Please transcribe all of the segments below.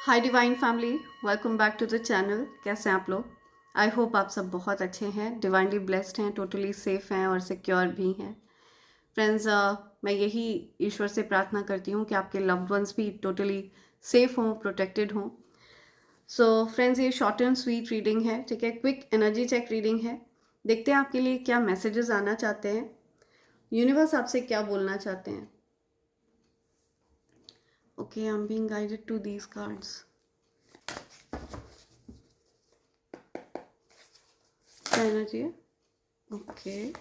Hi divine family, welcome back to the channel. कैसे हैं आप लोग? आई होप आप सब बहुत अच्छे हैं, डिवाइनली ब्लेस्ड हैं, टोटली सेफ हैं और सिक्योर भी हैं। फ्रेंड्स, मैं यही ईश्वर से प्रार्थना करती हूँ कि आपके लव्ड वंस भी टोटली सेफ हों, प्रोटेक्टेड हों। सो फ्रेंड्स, ये शॉर्ट एंड स्वीट रीडिंग है, ठीक है, क्विक एनर्जी चेक रीडिंग है। देखते हैं आपके लिए क्या मैसेजेस आना चाहते हैं, यूनिवर्स आपसे क्या बोलना चाहते हैं। Okay, I am being guided to these cards. क्या एनर्जी है? Okay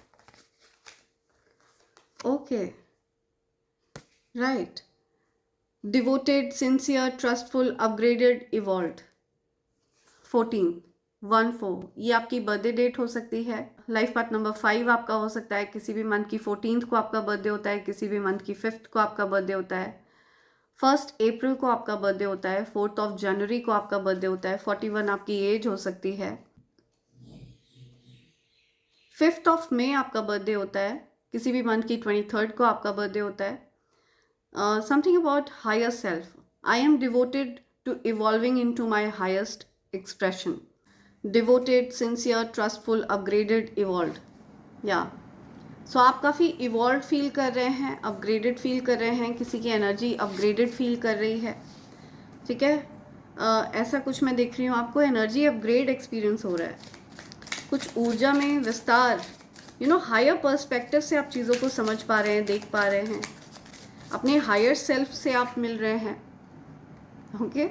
okay, right. Devoted, sincere, trustful, upgraded, evolved. 14 ये आपकी बर्थडे डेट हो सकती है। लाइफ पाथ नंबर 5 आपका हो सकता है। किसी भी मंथ की 14th को आपका बर्थडे होता है, किसी भी मंथ की 5th को आपका बर्थडे होता है, 1 अप्रैल को आपका बर्थडे होता है, 4 जनवरी को आपका बर्थडे होता है, 41 आपकी एज हो सकती है, 5 मई आपका बर्थडे होता है, किसी भी मंथ की 23 को आपका बर्थडे होता है। Something about higher self. I am devoted to evolving into my highest expression. Devoted, sincere, trustful, upgraded, evolved. Yeah. So आप काफ़ी evolved फील कर रहे हैं, upgraded फील कर रहे हैं, किसी की एनर्जी upgraded फील कर रही है, ठीक है। ऐसा कुछ मैं देख रही हूँ, आपको एनर्जी अपग्रेड एक्सपीरियंस हो रहा है, कुछ ऊर्जा में विस्तार, हायर पर्सपेक्टिव से आप चीज़ों को समझ पा रहे हैं, देख पा रहे हैं, अपने हायर सेल्फ से आप मिल रहे हैं। ओके,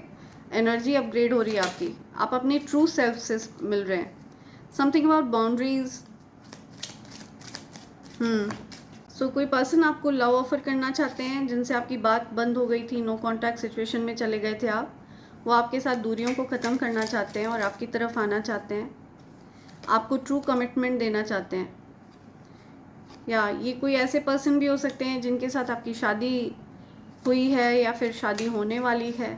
एनर्जी अपग्रेड हो रही है आपकी, आप अपने ट्रू सेल्फ से मिल रहे हैं। Something about boundaries. सो कोई पर्सन आपको लव ऑफर करना चाहते हैं, जिनसे आपकी बात बंद हो गई थी, नो कॉन्टैक्ट सिचुएशन में चले गए थे आप, वो आपके साथ दूरियों को ख़त्म करना चाहते हैं और आपकी तरफ आना चाहते हैं, आपको ट्रू कमिटमेंट देना चाहते हैं। या ये कोई ऐसे पर्सन भी हो सकते हैं जिनके साथ आपकी शादी हुई है या फिर शादी होने वाली है।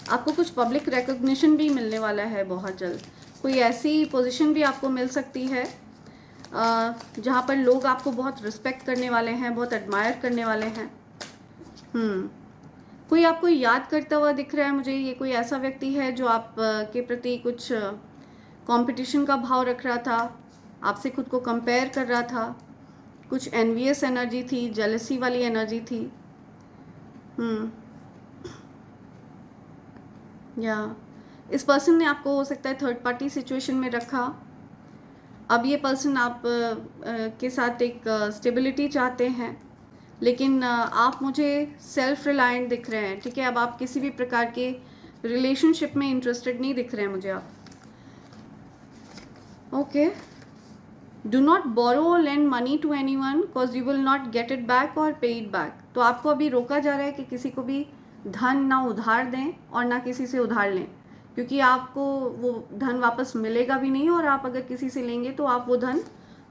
आपको कुछ पब्लिक रिकॉग्निशन भी मिलने वाला है बहुत जल्द। कोई ऐसी पोजीशन भी आपको मिल सकती है जहाँ पर लोग आपको बहुत रिस्पेक्ट करने वाले हैं, बहुत एडमायर करने वाले हैं। कोई आपको याद करता हुआ दिख रहा है मुझे। ये कोई ऐसा व्यक्ति है जो आप के प्रति कुछ कंपटीशन का भाव रख रहा था, आपसे खुद को कंपेयर कर रहा था, कुछ एनवियस एनर्जी थी, जेलसी वाली एनर्जी थी। या इस पर्सन ने आपको हो सकता है थर्ड पार्टी सिचुएशन में रखा। अब ये पर्सन आप के साथ एक स्टेबिलिटी चाहते हैं, लेकिन आप मुझे सेल्फ रिलायंट दिख रहे हैं, ठीक है। अब आप किसी भी प्रकार के रिलेशनशिप में इंटरेस्टेड नहीं दिख रहे हैं मुझे आप। Okay, do not borrow or lend money to anyone because you will not get it back or pay it back. तो आपको अभी रोका जा रहा है कि किसी को भी धन ना उधार दें और ना किसी से उधार लें, क्योंकि आपको वो धन वापस मिलेगा भी नहीं, और आप अगर किसी से लेंगे तो आप वो धन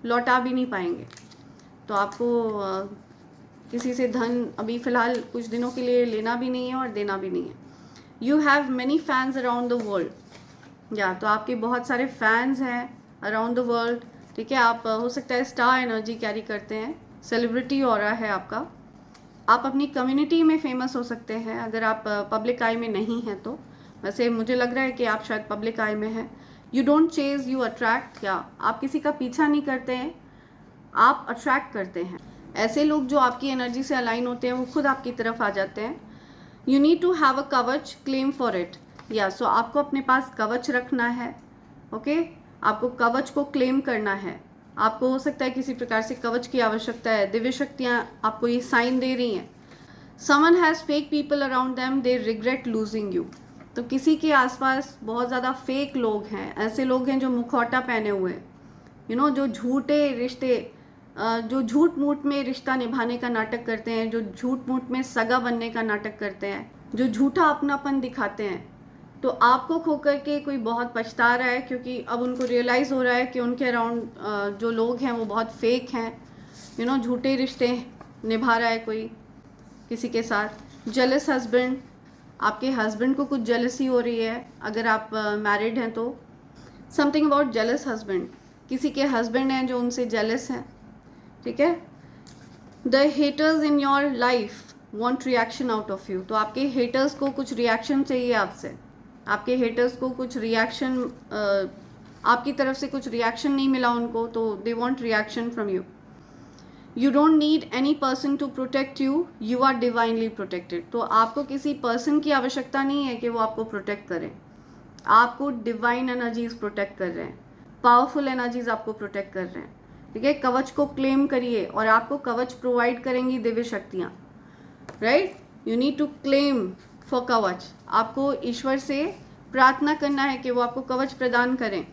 लौटा भी नहीं पाएंगे। तो आपको किसी से धन अभी फ़िलहाल कुछ दिनों के लिए लेना भी नहीं है और देना भी नहीं है। You have many fans around the world. या तो आपके बहुत सारे फैंस हैं अराउंड द वर्ल्ड, ठीक है। आप हो सकता है स्टार एनर्जी कैरी करते हैं, सेलिब्रिटी ऑरा है आपका, आप अपनी कम्युनिटी में फेमस हो सकते हैं अगर आप पब्लिक आई में नहीं हैं तो। वैसे मुझे लग रहा है कि आप शायद पब्लिक आई में हैं। You don't chase, you attract. या आप किसी का पीछा नहीं करते हैं, आप अट्रैक्ट करते हैं। ऐसे लोग जो आपकी एनर्जी से अलाइन होते हैं वो खुद आपकी तरफ आ जाते हैं। You need to have a kavach, claim for it. या सो आपको अपने पास कवच रखना है, ओके। आपको कवच को क्लेम करना है। आपको हो सकता है किसी प्रकार से कवच की आवश्यकता है, दिव्य शक्तियाँ आपको ये साइन दे रही हैं। Someone has fake people around them, they regret losing you. तो किसी के आसपास बहुत ज़्यादा फेक लोग हैं, ऐसे लोग हैं जो मुखौटा पहने हुए हैं, जो झूठे रिश्ते, जो झूठ मूठ में रिश्ता निभाने का नाटक करते हैं, जो झूठ मूठ में सगा बनने का नाटक करते हैं, जो झूठा अपनापन दिखाते हैं। तो आपको खो करके कोई बहुत पछता रहा है, क्योंकि अब उनको रियलाइज़ हो रहा है कि उनके अराउंड जो लोग हैं वो बहुत फेक हैं, झूठे रिश्ते निभा रहा है कोई किसी के साथ। जेलस हस्बैंड, आपके हस्बैंड को कुछ जेलसी हो रही है अगर आप मैरिड हैं तो। समथिंग अबाउट जेलस हस्बैंड, किसी के हस्बैंड हैं जो उनसे जेलस हैं, ठीक है। The haters in your life, want reaction out of you. तो आपके haters को कुछ reaction चाहिए आपसे, आपके haters को कुछ reaction, आपकी तरफ से कुछ reaction नहीं मिला उनको, तो they want reaction from you. You don't need any person to protect you, you are divinely protected. तो आपको किसी person की आवश्यकता नहीं है कि वो आपको protect करें, आपको divine energies protect कर रहे हैं, powerful energies आपको protect कर रहे हैं, ठीक है. कवच को क्लेम करिए और आपको कवच प्रोवाइड करेंगी दिव्य शक्तियाँ, right. You need to claim for kavach. आपको ईश्वर से प्रार्थना करना है कि वो आपको कवच प्रदान करें.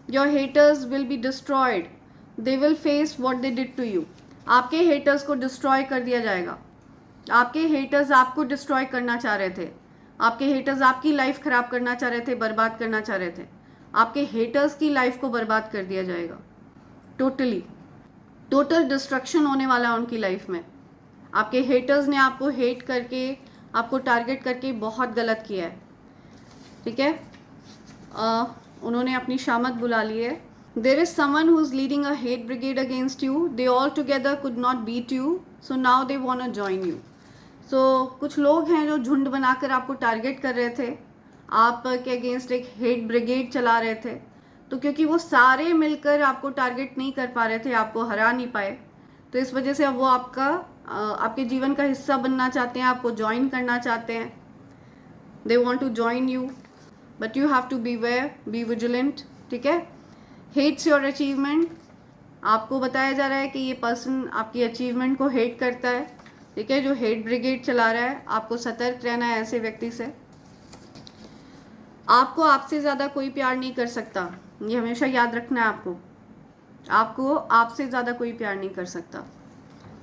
Your haters will be destroyed, they will face what they did to you. आपके हेटर्स को डिस्ट्रॉय कर दिया जाएगा. आपके हेटर्स आपको डिस्ट्रॉय करना चाह रहे थे, आपके हेटर्स आपकी लाइफ खराब करना चाह रहे थे, बर्बाद करना चाह रहे थे. आपके हेटर्स की लाइफ को बर्बाद कर दिया जाएगा. टोटल डिस्ट्रक्शन होने वाला है उनकी लाइफ में. आपके हेटर्स ने आपको हेट करके, आपको टारगेट करके बहुत गलत किया है, ठीक है. उन्होंने अपनी शामत बुला ली है. There is someone who is leading a hate brigade against you. They all together could not beat you, so now they want to join you. So कुछ लोग हैं जो झुंड बनाकर आपको टारगेट कर रहे थे, आपके अगेंस्ट एक हेट ब्रिगेड चला रहे थे. तो क्योंकि वो सारे मिलकर आपको टारगेट नहीं कर पा रहे थे, आपको हरा नहीं पाए, तो इस वजह से अब वो आपके जीवन का हिस्सा बनना चाहते हैं, आपको ज्वाइन करना चाहते हैं. They want to join you, but you have to beware, be vigilant, ठीक है. Hates your achievement. आपको बताया जा रहा है कि ये पर्सन आपकी अचीवमेंट को हेट करता है, ठीक है. जो हेट ब्रिगेड चला रहा है, आपको सतर्क रहना है ऐसे व्यक्ति से. आपको आपसे ज़्यादा कोई प्यार नहीं कर सकता, ये हमेशा याद रखना है आपको. आपको आपसे ज़्यादा कोई प्यार नहीं कर सकता.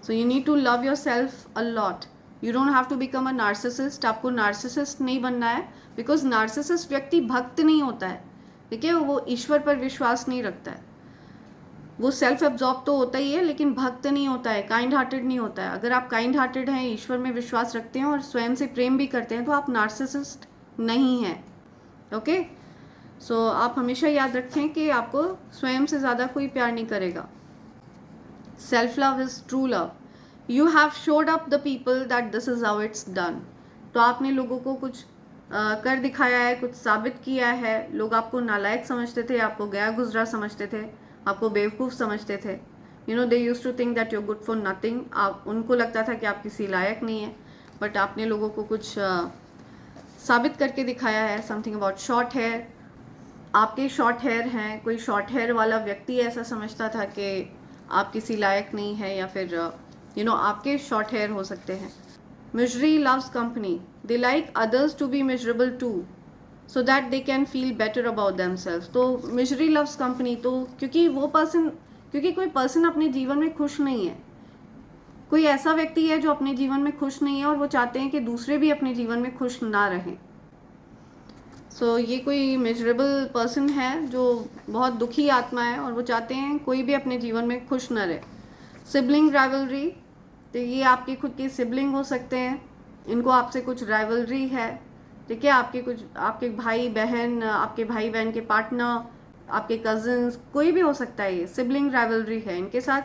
So you need to love yourself a lot. You don't have to become a narcissist. आपको नार्सिसिस्ट नहीं बनना है, बिकॉज नार्सिसिस्ट व्यक्ति भक्त नहीं होता है, ठीक है. वो ईश्वर पर विश्वास नहीं रखता है. वो सेल्फ एब्जॉर्ब तो होता ही है, लेकिन भक्त नहीं होता है, काइंड हार्टेड नहीं होता है. अगर आप काइंड हार्टेड हैं, ईश्वर में विश्वास रखते हैं और स्वयं से प्रेम भी करते हैं, तो आप नार्सिसिस्ट नहीं हैं, ओके. सो आप हमेशा याद रखें कि आपको स्वयं से ज़्यादा कोई प्यार नहीं करेगा. Self love is true love. You have showed up the people that this is how it's done. तो आपने लोगों को कुछ कर दिखाया है, कुछ साबित किया है. लोग आपको नालायक समझते थे, आपको गया गुजरा समझते थे, आपको बेवकूफ़ समझते थे. You know, they used to think that you good for nothing. उनको लगता था कि आप किसी लायक नहीं है, बट आपने लोगों को कुछ साबित करके दिखाया है. Something about short hair. आपके शॉर्ट हेयर हैं, कोई शॉर्ट हेयर वाला व्यक्ति ऐसा समझता था कि आप किसी लायक नहीं है, या फिर यू नो आपके शॉर्ट हेयर हो सकते हैं. Misery loves company. They like others to be miserable too, so that they can feel better about themselves. तो मिजरी लव्स कंपनी, तो क्योंकि कोई पर्सन अपने जीवन में खुश नहीं है, कोई ऐसा व्यक्ति है जो अपने जीवन में खुश नहीं है, और वो चाहते हैं कि दूसरे भी अपने जीवन में खुश ना रहें. सो ये कोई मिजरेबल पर्सन है जो बहुत दुखी आत्मा है, और वो चाहते हैं कोई भी अपने जीवन में खुश ना रहे. Sibling rivalry. तो ये आपके खुद के सिबलिंग हो सकते हैं, इनको आपसे कुछ राइवलरी है, ठीक है. आपके भाई बहन, आपके भाई बहन के पार्टनर, आपके कजिन्स, कोई भी हो सकता है. ये सिबलिंग राइवलरी है. इनके साथ,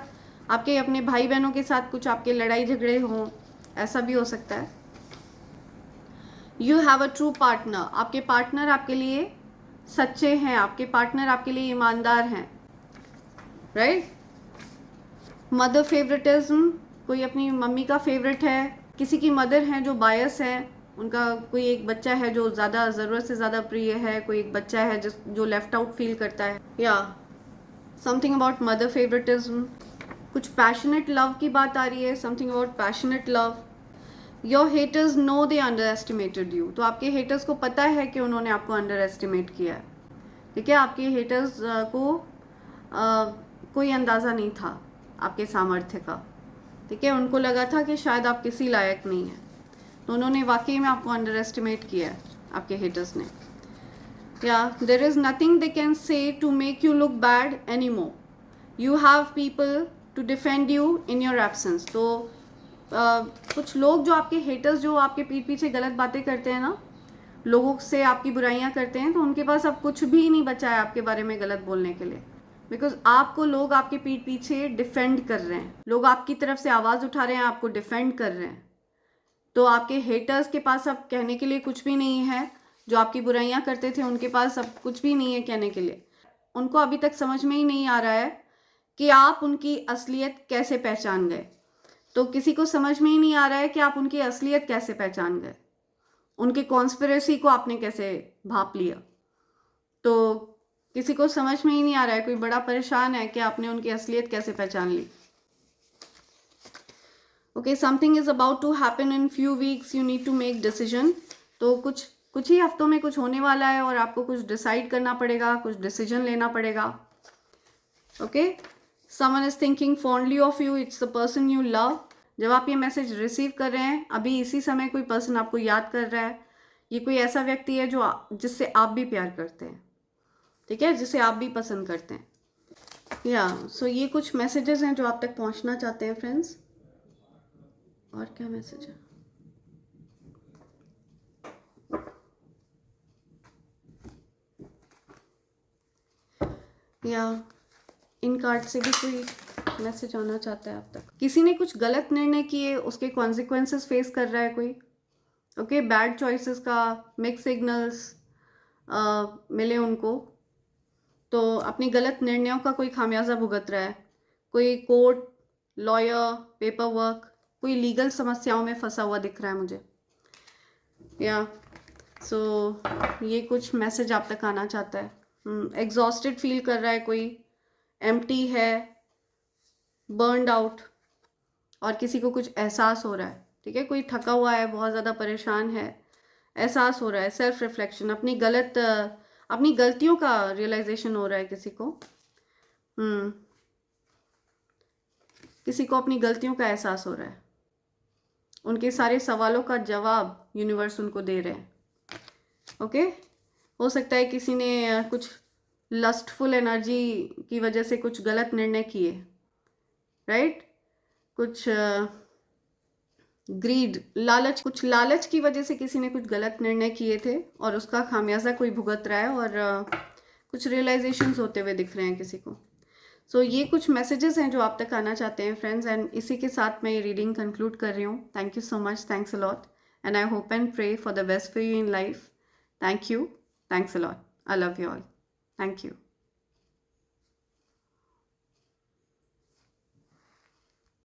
आपके अपने भाई बहनों के साथ कुछ आपके लड़ाई झगड़े हों, ऐसा भी हो सकता है. You have a true partner. आपके पार्टनर आपके लिए सच्चे हैं, आपके पार्टनर आपके लिए ईमानदार हैं, राइट. Mother favouritism. कोई अपनी मम्मी का फेवरेट है, किसी की मदर हैं जो बायस है, उनका कोई एक बच्चा है जो ज़्यादा ज़रूरत से ज़्यादा प्रिय है, कोई एक बच्चा है जो लेफ्ट आउट फील करता है, या समथिंग अबाउट मदर फेवरेटिज्म. कुछ पैशनेट लव की बात आ रही है, something about passionate love. Your haters know they underestimated you. तो आपके हेटर्स को पता है कि उन्होंने आपको अंडर एस्टिमेट किया है, ठीक है. आपके हेटर्स को कोई अंदाज़ा नहीं था आपके सामर्थ्य का, ठीक है. उनको लगा था कि शायद आप किसी लायक नहीं हैं, तो उन्होंने वाकई में आपको अंडर एस्टिमेट किया है, आपके हेटर्स ने. या there is nothing they can say to make you look bad anymore. You have people to defend you in your absence. तो कुछ लोग जो आपके हेटर्स, जो आपके पीठ पीछे गलत बातें करते हैं ना, लोगों से आपकी बुराइयां करते हैं, तो उनके पास अब कुछ भी नहीं बचा है आपके बारे में गलत बोलने के लिए, बिकॉज आपको लोग आपके पीठ पीछे डिफेंड कर रहे हैं. लोग आपकी तरफ से आवाज़ उठा रहे हैं, आपको डिफेंड कर रहे हैं, तो आपके हेटर्स के पास अब कहने के लिए कुछ भी नहीं है, जो आपकी बुराइयां करते थे उनके पास अब कुछ भी नहीं है कहने के लिए। उनको अभी तक समझ में ही नहीं आ रहा है कि आप उनकी असलियत कैसे पहचान गए। तो किसी को समझ में ही नहीं आ रहा है कि आप उनकी असलियत कैसे पहचान गए, उनके कॉन्स्पिरेसी को आपने कैसे भाप लिया। तो किसी को समझ में ही नहीं आ रहा है, कोई बड़ा परेशान है कि आपने उनकी असलियत कैसे पहचान ली। Okay, something is about to happen in few weeks, you need to make decision. तो कुछ ही हफ्तों में कुछ होने वाला है और आपको कुछ डिसाइड करना पड़ेगा, कुछ डिसीजन लेना पड़ेगा। Okay, someone is thinking fondly of you, it's the person you love. जब आप ये मैसेज रिसीव कर रहे हैं, अभी इसी समय कोई पर्सन आपको याद कर रहा है। ये कोई ऐसा व्यक्ति है जो जिससे आप भी प्यार करते हैं, ठीक है, जिसे आप भी पसंद करते हैं। या सो ये कुछ मैसेजेस हैं जो आप तक पहुंचना चाहते हैं फ्रेंड्स। और क्या मैसेज है? या इन कार्ड से भी कोई मैसेज आना चाहता है आप तक। किसी ने कुछ गलत निर्णय किए, उसके कॉन्सिक्वेंसेस फेस कर रहा है कोई। ओके, बैड चॉइसेस का मिक्स सिग्नल्स मिले उनको, तो अपनी गलत निर्णयों का कोई खामियाजा भुगत रहा है। कोई कोर्ट, लॉयर, पेपर वर्क, कोई लीगल समस्याओं में फंसा हुआ दिख रहा है मुझे। या सो ये कुछ मैसेज आप तक आना चाहता है। एग्जॉस्टेड फील कर रहा है कोई, एम्प्टी है, बर्नड आउट, और किसी को कुछ एहसास हो रहा है, ठीक है, कोई थका हुआ है, बहुत ज़्यादा परेशान है, एहसास हो रहा है, सेल्फ रिफ्लेक्शन, अपनी गलतियों का रियलाइजेशन हो रहा है किसी को। किसी को अपनी गलतियों का एहसास हो रहा है, उनके सारे सवालों का जवाब यूनिवर्स उनको दे रहे हैं। ओके, हो सकता है किसी ने कुछ लस्टफुल एनर्जी की वजह से कुछ गलत निर्णय किए, राइट, कुछ ग्रीड, कुछ लालच की वजह से किसी ने कुछ गलत निर्णय किए थे और उसका खामियाजा कोई भुगत रहा है, और कुछ रियलाइजेशंस होते हुए दिख रहे हैं किसी को। सो ये कुछ मैसेजेस हैं जो आप तक आना चाहते हैं फ्रेंड्स, एंड इसी के साथ मैं ये रीडिंग कंक्लूड कर रही हूँ। Thank you so much, thanks a lot, and I hope and pray for the best for you in life. Thank you, thanks a lot, I love you all, thank you.